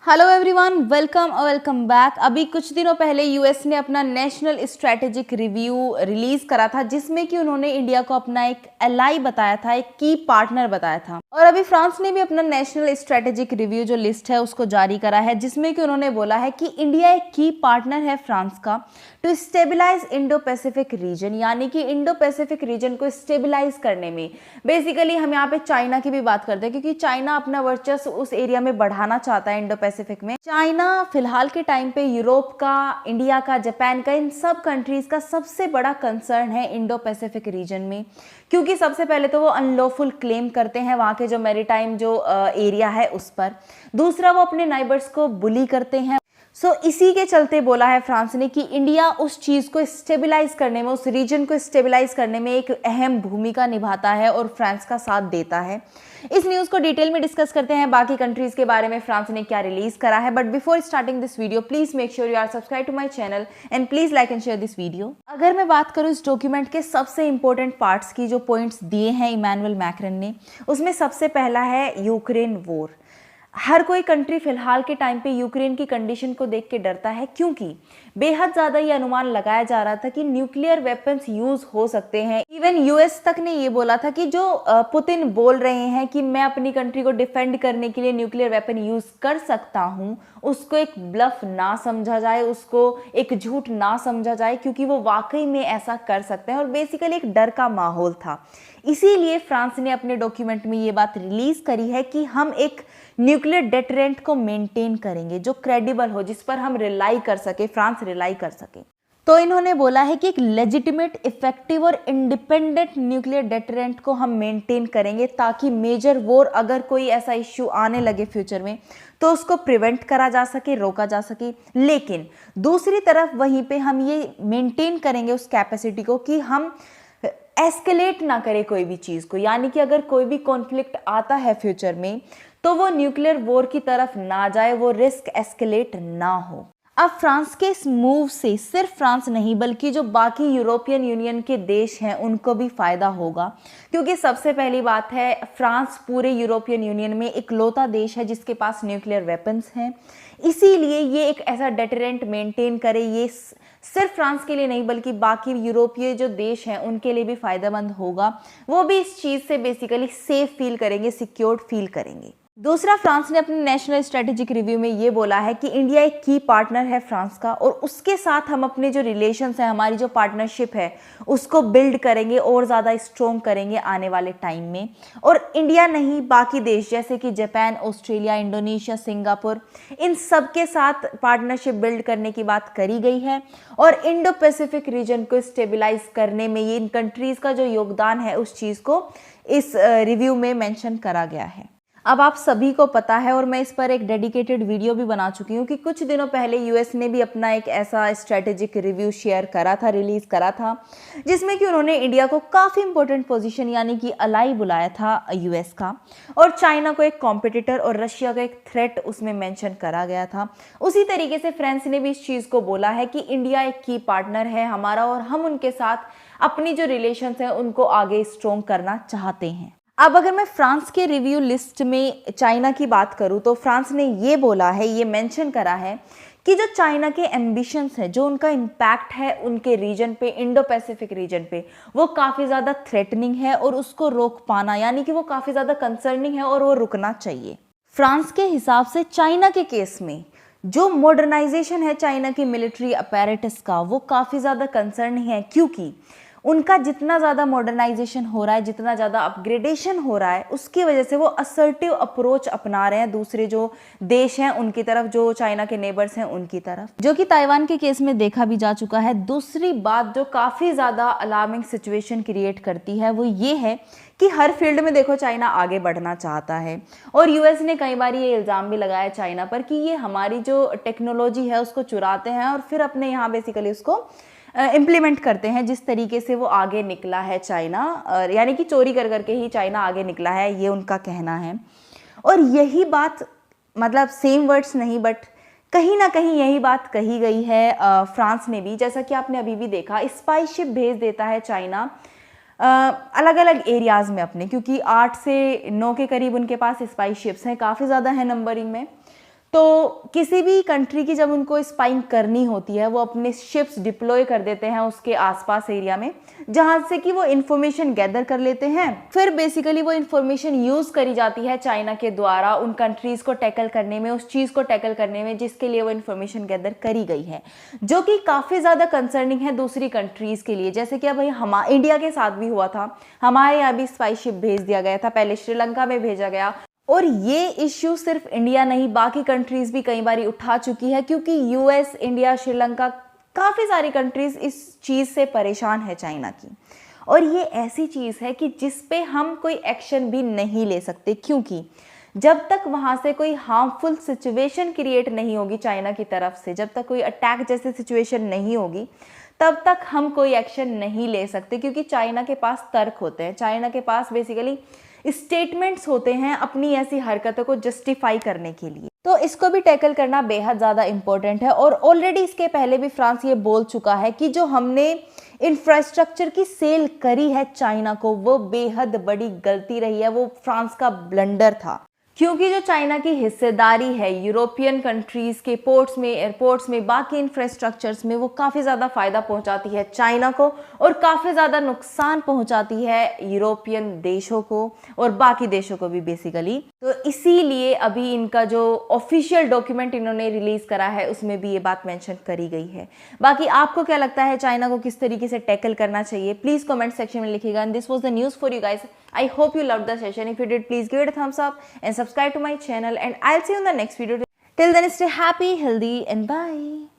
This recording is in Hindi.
Hello everyone, welcome back. अभी कुछ दिनों पहले यूएस ने अपना नेशनल स्ट्रेटेजिक रिव्यू रिलीज करा था, जिसमें कि उन्होंने इंडिया को अपना एक एलाई बताया था, एक की पार्टनर बताया था। और अभी फ्रांस ने भी अपना नेशनल स्ट्रेटेजिक रिव्यू जो लिस्ट है उसको जारी करा है, जिसमें कि उन्होंने बोला है कि इंडिया एक की पार्टनर है फ्रांस का to stabilize Indo Pacific region, यानी कि इंडो पैसिफिक रीजन को स्टेबलाइज करने में। बेसिकली हम यहाँ पे चाइना की भी बात करते हैं, क्योंकि चाइना अपना वर्चस्व उस एरिया में बढ़ाना चाहता है इंडो पैसिफिक में। चाइना फिलहाल के टाइम पे यूरोप का, इंडिया का, जापान का, इन सब कंट्रीज का सबसे बड़ा कंसर्न है इंडो पैसिफिक रीजन में, क्योंकि सबसे पहले तो वो अनलॉफुल क्लेम करते हैं वहाँ के जो मैरीटाइम जो एरिया है उस पर। दूसरा, वो अपने नाइबर्स को बुली करते हैं। इसी के चलते बोला है फ्रांस ने कि इंडिया उस चीज को स्टेबलाइज करने में, उस रीजन को स्टेबलाइज करने में एक अहम भूमिका निभाता है और फ्रांस का साथ देता है। इस न्यूज को डिटेल में डिस्कस करते हैं, बाकी कंट्रीज के बारे में फ्रांस ने क्या रिलीज करा है। But before starting this video, please make sure you are subscribe to my channel and please like and share this video. अगर मैं बात करूं इस डॉक्यूमेंट के सबसे इंपॉर्टेंट पार्ट्स की, जो पॉइंट्स दिए हैं इमैनुअल मैक्रन ने, उसमें सबसे पहला है यूक्रेन वॉर। हर कोई कंट्री फिलहाल के टाइम पे यूक्रेन की कंडीशन को देख के डरता है, क्योंकि बेहद ज्यादा ये अनुमान लगाया जा रहा था कि न्यूक्लियर वेपन्स यूज हो सकते हैं। इवन यूएस तक ने ये बोला था कि जो पुतिन बोल रहे हैं कि मैं अपनी कंट्री को डिफेंड करने के लिए न्यूक्लियर वेपन यूज कर सकता हूं, उसको एक ब्लफ ना समझा जाए, उसको एक झूठ ना समझा जाए, क्योंकि वो वाकई में ऐसा कर सकते हैं। और बेसिकली एक डर का माहौल था। इसीलिए फ्रांस ने अपने डॉक्यूमेंट में ये बात रिलीज करी है कि हम एक न्यूक्लियर डेटरेंट को मेंटेन करेंगे जो क्रेडिबल हो, जिस पर हम रिलाई कर सके, फ्रांस रिलाई कर सके। तो इन्होंने बोला है कि एक लेजिटिमेट, इफेक्टिव और इंडिपेंडेंट न्यूक्लियर डेटरेंट को हम मेंटेन करेंगे, ताकि मेजर वॉर, अगर कोई ऐसा इश्यू आने लगे फ्यूचर में, तो उसको प्रिवेंट करा जा सके, रोका जा सके। लेकिन दूसरी तरफ वहीं पे हम ये मेंटेन करेंगे उस कैपेसिटी को कि हम एस्केलेट ना करें कोई भी चीज को, यानी कि अगर कोई भी कॉन्फ्लिक्ट आता है फ्यूचर में तो वो न्यूक्लियर वॉर की तरफ ना जाए, वो रिस्क एस्केलेट ना हो। अब फ्रांस के इस मूव से सिर्फ फ्रांस नहीं बल्कि जो बाकी यूरोपियन यूनियन के देश हैं उनको भी फायदा होगा, क्योंकि सबसे पहली बात है, फ्रांस पूरे यूरोपियन यूनियन में इकलौता देश है जिसके पास न्यूक्लियर वेपन्स हैं। इसीलिए ये एक ऐसा डेटरेंट मेंटेन करे, ये सिर्फ फ्रांस के लिए नहीं बल्कि बाकी यूरोपीय जो देश हैं उनके लिए भी फायदेमंद होगा। वो भी इस चीज से बेसिकली सेफ फील करेंगे, सिक्योर्ड फील करेंगे। दूसरा, फ्रांस ने अपने नेशनल स्ट्रेटेजिक रिव्यू में ये बोला है कि इंडिया एक की पार्टनर है फ्रांस का, और उसके साथ हम अपने जो रिलेशंस है, हमारी जो पार्टनरशिप है, उसको बिल्ड करेंगे और ज़्यादा स्ट्रॉन्ग करेंगे आने वाले टाइम में। और इंडिया नहीं, बाकी देश जैसे कि जापान, ऑस्ट्रेलिया, इंडोनेशिया, सिंगापुर, इन सब के साथ पार्टनरशिप बिल्ड करने की बात करी गई है। और इंडो पैसिफिक रीजन को स्टेबलाइज करने में ये इन कंट्रीज़ का जो योगदान है, उस चीज़ को इस रिव्यू में मेंशन करा गया है। अब आप सभी को पता है, और मैं इस पर एक डेडिकेटेड वीडियो भी बना चुकी हूँ, कि कुछ दिनों पहले यूएस ने भी अपना एक ऐसा स्ट्रेटेजिक रिव्यू शेयर करा था, रिलीज करा था, जिसमें कि उन्होंने इंडिया को काफ़ी इंपॉर्टेंट पोजीशन यानी कि अलाई बुलाया था यूएस का, और चाइना को एक कॉम्पिटिटर और रशिया को एक थ्रेट उसमें मेंशन करा गया था। उसी तरीके से फ्रांस ने भी इस चीज़ को बोला है कि इंडिया एक की पार्टनर है हमारा, और हम उनके साथ अपनी जो रिलेशंस हैं उनको आगे स्ट्रॉन्ग करना चाहते हैं। अब अगर मैं फ्रांस के रिव्यू लिस्ट में चाइना की बात करूं, तो फ्रांस ने ये बोला है, ये मेंशन करा है कि जो चाइना के एम्बिशंस है, जो उनका इम्पैक्ट है उनके रीजन पे, इंडो पैसिफिक रीजन पे, वो काफ़ी ज़्यादा थ्रेटनिंग है, और उसको रोक पाना यानी कि वो काफ़ी ज़्यादा कंसर्निंग है और वो रुकना चाहिए। फ्रांस के हिसाब से चाइना के केस में जो मॉडर्नाइजेशन है चाइना की मिलिट्री अपैरेटस का, वो काफ़ी ज़्यादा कंसर्निंग है, क्योंकि उनका जितना ज़्यादा मॉडर्नाइजेशन हो रहा है, जितना ज़्यादा अपग्रेडेशन हो रहा है, उसकी वजह से वो असर्टिव अप्रोच अपना रहे हैं दूसरे जो देश हैं उनकी तरफ, जो चाइना के नेबर्स हैं उनकी तरफ, जो कि ताइवान के केस में देखा भी जा चुका है। दूसरी बात जो काफ़ी ज़्यादा अलार्मिंग सिचुएशन क्रिएट करती है, वो ये है कि हर फील्ड में देखो चाइना आगे बढ़ना चाहता है, और यूएस ने कई बार ये इल्ज़ाम भी लगाया चाइना पर कि ये हमारी जो टेक्नोलॉजी है उसको चुराते हैं और फिर अपने यहाँ बेसिकली उसको इम्प्लीमेंट करते हैं। जिस तरीके से वो आगे निकला है चाइना, यानी कि चोरी कर करके ही चाइना आगे निकला है, ये उनका कहना है। और यही बात, मतलब सेम वर्ड्स नहीं बट कहीं ना कहीं यही बात कही गई है फ्रांस ने भी। जैसा कि आपने अभी भी देखा, स्पाई शिप भेज देता है चाइना अलग अलग एरियाज़ में अपने, क्योंकि 8 से 9 के करीब उनके पास स्पाई शिप्स हैं, काफ़ी ज़्यादा है नंबरिंग में। तो किसी भी कंट्री की जब उनको स्पाइंग करनी होती है वो अपने शिप्स डिप्लॉय कर देते हैं उसके आसपास एरिया में, जहां से कि वो इन्फॉर्मेशन गैदर कर लेते हैं। फिर बेसिकली वो इन्फॉर्मेशन यूज करी जाती है चाइना के द्वारा उन कंट्रीज को टैकल करने में, उस चीज को टैकल करने में जिसके लिए वो इन्फॉर्मेशन गैदर करी गई है, जो कि काफी ज्यादा कंसर्निंग है दूसरी कंट्रीज के लिए। जैसे कि अब भाई इंडिया के साथ भी हुआ था, हमारे यहाँ भी स्पाई शिप भेज दिया गया था, पहले श्रीलंका में भेजा गया। और ये इश्यू सिर्फ इंडिया नहीं, बाकी कंट्रीज भी कई बार उठा चुकी है, क्योंकि यूएस, इंडिया, श्रीलंका, काफ़ी सारी कंट्रीज इस चीज़ से परेशान है चाइना की। और ये ऐसी चीज़ है कि जिस पे हम कोई एक्शन भी नहीं ले सकते, क्योंकि जब तक वहाँ से कोई हार्मफुल सिचुएशन क्रिएट नहीं होगी चाइना की तरफ से, जब तक कोई अटैक जैसी सिचुएशन नहीं होगी, तब तक हम कोई एक्शन नहीं ले सकते। क्योंकि चाइना के पास तर्क होते हैं, चाइना के पास बेसिकली स्टेटमेंट्स होते हैं अपनी ऐसी हरकतों को जस्टिफाई करने के लिए। तो इसको भी टैकल करना बेहद ज़्यादा इंपॉर्टेंट है। और ऑलरेडी इसके पहले भी फ्रांस ये बोल चुका है कि जो हमने इंफ्रास्ट्रक्चर की सेल करी है चाइना को, वो बेहद बड़ी गलती रही है, वो फ्रांस का ब्लंडर था। क्योंकि जो चाइना की हिस्सेदारी है यूरोपियन कंट्रीज़ के पोर्ट्स में, एयरपोर्ट्स में, बाकी इंफ्रास्ट्रक्चर्स में, वो काफ़ी ज़्यादा फ़ायदा पहुंचाती है चाइना को और काफ़ी ज़्यादा नुकसान पहुंचाती है यूरोपियन देशों को और बाकी देशों को भी बेसिकली। तो इसीलिए अभी इनका जो ऑफिशियल डॉक्यूमेंट इन्होंने रिलीज़ करा है उसमें भी ये बात मेंशन करी गई है। बाकी आपको क्या लगता है चाइना को किस तरीके से टैकल करना चाहिए, प्लीज़ कमेंट सेक्शन में लिखिएगा। And this was the news for you guys. I hope you loved the session. If you did, please give it a thumbs up and subscribe to my channel, and I'll see you in the next video. Till then, stay happy, healthy, and bye.